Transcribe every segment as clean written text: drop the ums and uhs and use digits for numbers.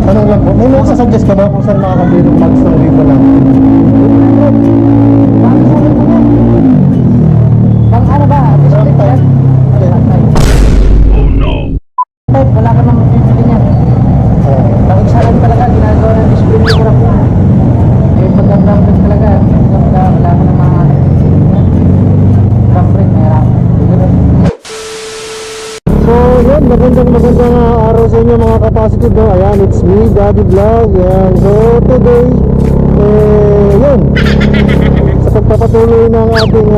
Ano lang po? May suggest ka ba kung saan makakabili ng mags ng Wave lang? Bang ano ba? District ba? Wala ka nang mapipili niya. Pag isa lang talaga, ginagawa ng display ko lang po. Eh, pag-download talaga, wala ka nang mahanap. Rambrate, mayroon. So yun, magandang araw sa inyo mga ka-positive, no? Ayan, it's me, Daddy Vlog. Ayan, so today, yun, sa pagpapatuloy ng ating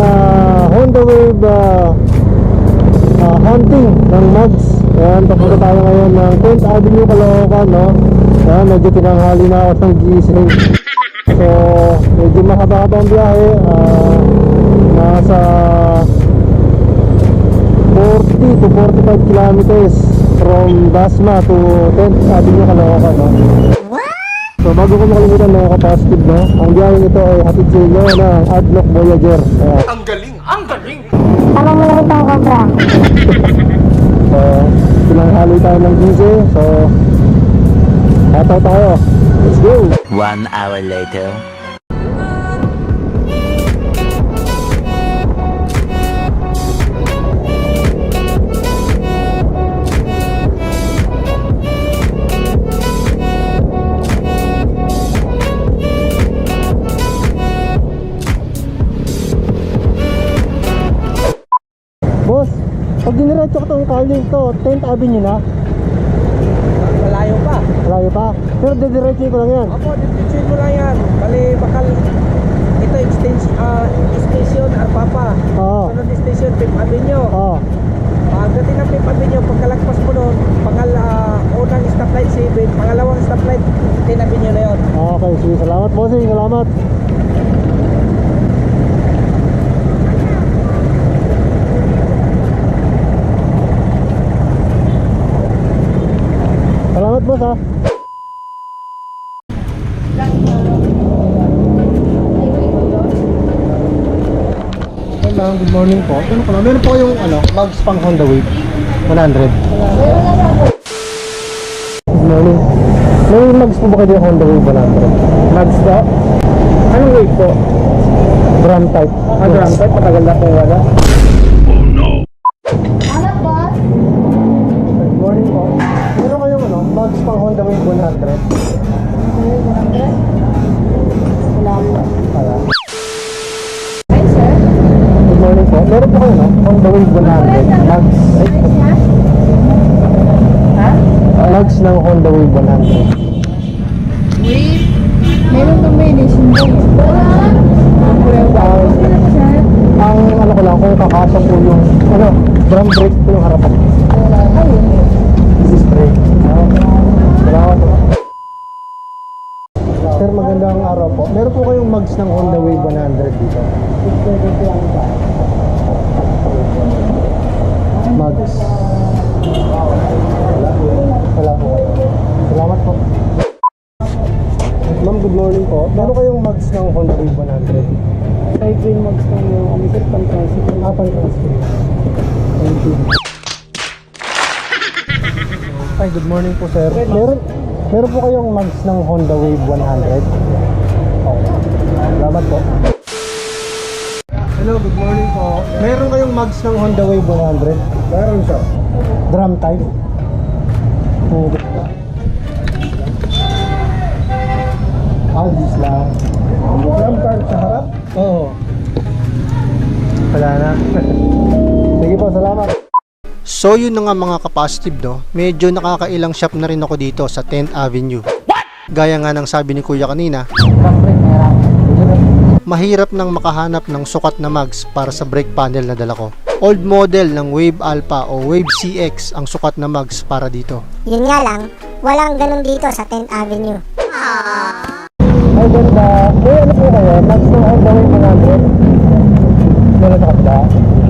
Honda Wave hunting ng mags. Ayan, papunta tayo ngayon ng 10th Avenue, Caloocan, no? Ayan, medyo tinanghali na ako ng gising. So, medyo mahaba-haba ang biyahe. Nasa 40 to 45 kilometers from Dasma to 10th Avenue, Caloocan, no? So bago ko makalimutan mga ka-positive, no, ang biyahe nito ay hatid sa inyo ng Adlock Voyager. Ang galing! Ang galing! Tama mo lang itong cobra. So pinanghali tayo ng gising. So hataw tayo, let's go. 1 hour later. Boss, pag diniretso ko itong kalye ito, 10th Avenue na? Malayo pa. Malayo pa? Pero didiretso ko lang yan. Opo, diretsuin mo lang yan. Bali, bakal ito station Arpapa. Oo. Sunod station 5th Avenue. Oo. Pagdating ng 5th Avenue, pagkalagpas mo doon, unang stoplight 7, pangalawang stoplight 10th Avenue na yun. Okay, sige, salamat bossing, salamat. Salamat boss ha. Hello, good morning po. Ano ko lang, meron po yung mags pang Honda Wave 100. Good morning. May mags po ba kayo yung Honda Wave 100? Mags ba? Anong wave po? Drum type. Drum type, matagal na po wala. Good morning po. Meron kayong mags pang Honda Wave 100? Wala. Good morning po. Meron po kayo Honda Wave 100 mags. Mags ng Honda Wave 100. Wave? Meron kang may nation ba? Ang ko lang, kung kakasya po yung drum brake po yung harapan. This is brake. Salamat po. Sir, magandang araw po. Meron po kayong mags ng Honda Wave 100 dito. Mags. Wala po. Salamat po. Ma'am, good morning po. Meron kayong mags ng Honda Wave 100? Type yung mags ng umisip pang tricycle. Pang-tricycle. Thank you. Hi, good morning po sir. Meron po kayong mags ng Honda Wave 100? Okay. Salamat po. Hello, good morning po. Meron kayong mags ng Honda Wave 100? Meron siya. Drum type? Aldis lang. Drum type sa harap? Oo. Wala na. Sige po, salamat. So yun na nga mga ka-positive, no? Medyo nakakailang shop na rin ako dito sa 10th Avenue. Gaya nga ng sabi ni Kuya kanina, Rambrate, mayroon. mahirap nang makahanap ng sukat na mags para sa brake panel na dala ko. Old model ng Wave Alpha o Wave CX ang sukat na mags para dito. Yun nga lang, walang ganun dito sa 10th Avenue. Ay, ganda. May ano po kayo? Mags ng Honda Wave 100? Meron sa kapila?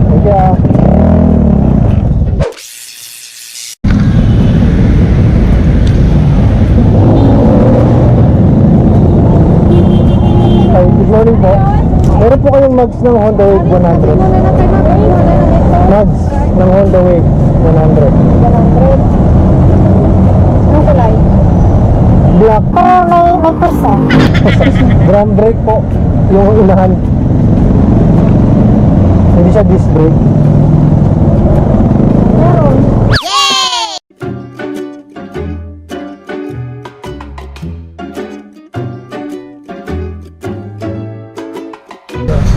Okay ah. Hi, good morning po. Meron po kayong mags ng Honda Wave 100? Mags ng Honda Wave 100. Anong kulay? wipers eh. Drum brake po, yung unahan. Hindi siya disc brake.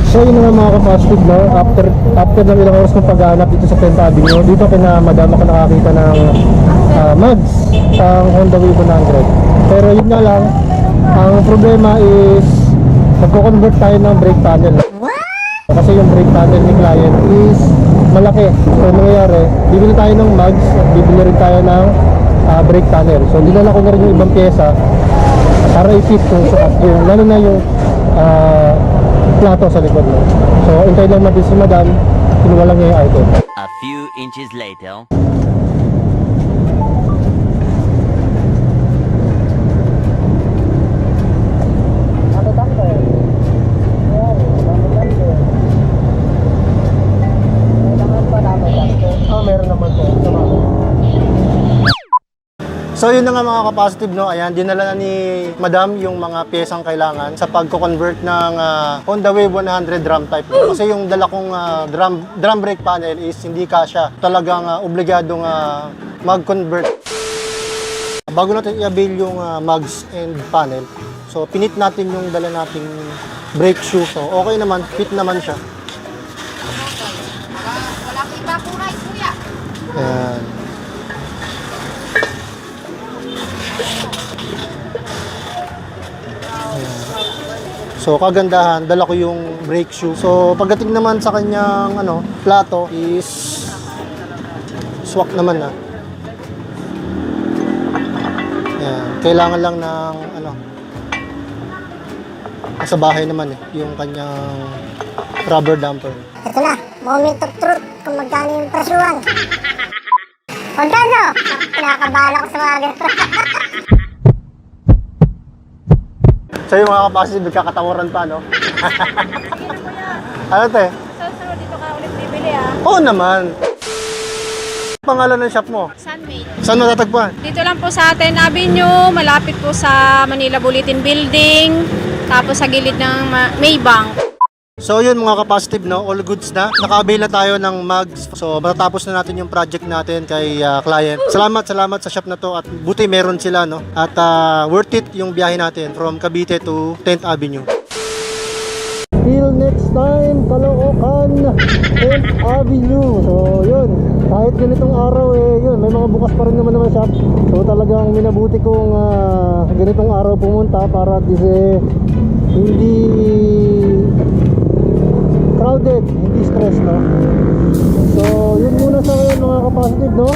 So yun nga mga kapastig, no? After ng ilang oras ng paghahanap dito sa 10th Avenue, dito kina madam ako nakakita ng mags ang Honda Wave 100. Pero yun nga lang, ang problema is magko-convert tayo ng brake panel. Kasi yung brake panel ni client is malaki. So nangyayari, bibili tayo ng mags at bibili rin tayo ng brake panel. So dinala ko na rin yung ibang pyesa para i-fit yung lalo na yung plato sa likod mo. So, intay lang natin si madam, kinuha lang niya yung item. A few inches later. Meron naman po. So yun na nga mga ka-positive, no? Ayan, dinala na ni madam yung mga piyesang kailangan sa pagko-convert ng Honda Wave 100 drum type. Kasi yung dala kong drum brake panel is hindi kasya. Talagang obligadong mag-convert. Bago natin i-avail yung mags and panel, so pinit natin yung dala nating brake shoe. So okay naman, fit naman siya. Wala ko iba kuray, kuya. Ayan. So kagandahan, dala ko yung brake shoe. So pagdating naman sa kanyang plato is swak naman na. Ayan. Kailangan lang ng sa bahay naman yung kanyang rubber damper. Ito na, moment of truth kung magkano yung presyuhan. Magkano? Kinakabahala ko sa mga ganito. So yung mga kapasitib, nagkakatawaran pa, no? Ano te? Susunod dito ka ulit bibili Oo naman. Pangalan ng shop mo? Sunmade. Saan matatagpuan? Dito lang po sa 10th Avenue, malapit po sa Manila Bulletin Building, tapos sa gilid ng Maybank. So yun mga kapasitive, no? All goods na. Naka-avail na tayo ng mags. So matatapos na natin yung project natin kay client. Salamat sa shop na to at buti meron sila, no? At worth it yung biyahe natin from Cavite to 10th Avenue. Till next time, Caloocan, 10th Avenue. So yun, kahit ganitong araw yun, may mga bukas pa rin naman shop. So talagang minabuti kong ganitong araw pumunta para at least hindi crowded, hindi stress, no? So, yun muna sa ngayon mga kapasitive, no?